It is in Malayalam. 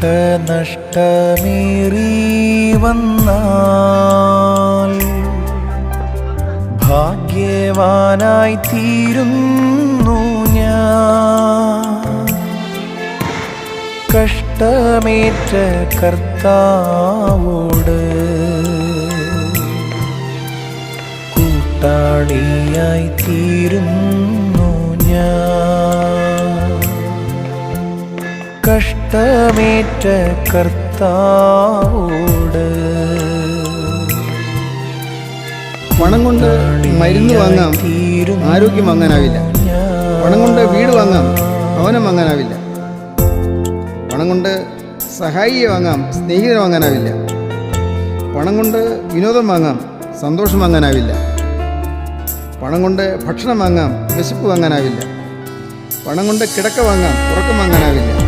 കഷ്ടനഷ്ടമേറി വന്നാൽ ഭാഗ്യവാനായി തീരുന്നു ഞാൻ. കഷ്ടമേറ്റ കർത്താവോട് കൂട്ടാളിയായി തീരുന്നു ഞാൻ. കഷ്ടമേറ്റ കർത്താവോട്. പണം കൊണ്ട് മരുന്ന് വാങ്ങാം, ആരോഗ്യം വാങ്ങാനാവില്ല. പണം കൊണ്ട് വീട് വാങ്ങാം, ഭവനം വാങ്ങാനാവില്ല. പണം കൊണ്ട് സഹായിയെ വാങ്ങാം, സ്നേഹിതരെ വാങ്ങാനാവില്ല. പണം കൊണ്ട് വിനോദം വാങ്ങാം, സന്തോഷം വാങ്ങാനാവില്ല. പണം കൊണ്ട് ഭക്ഷണം വാങ്ങാം, വിശപ്പ് വാങ്ങാനാവില്ല. പണം കൊണ്ട് കിടക്ക വാങ്ങാം, ഉറക്കം വാങ്ങാനാവില്ല.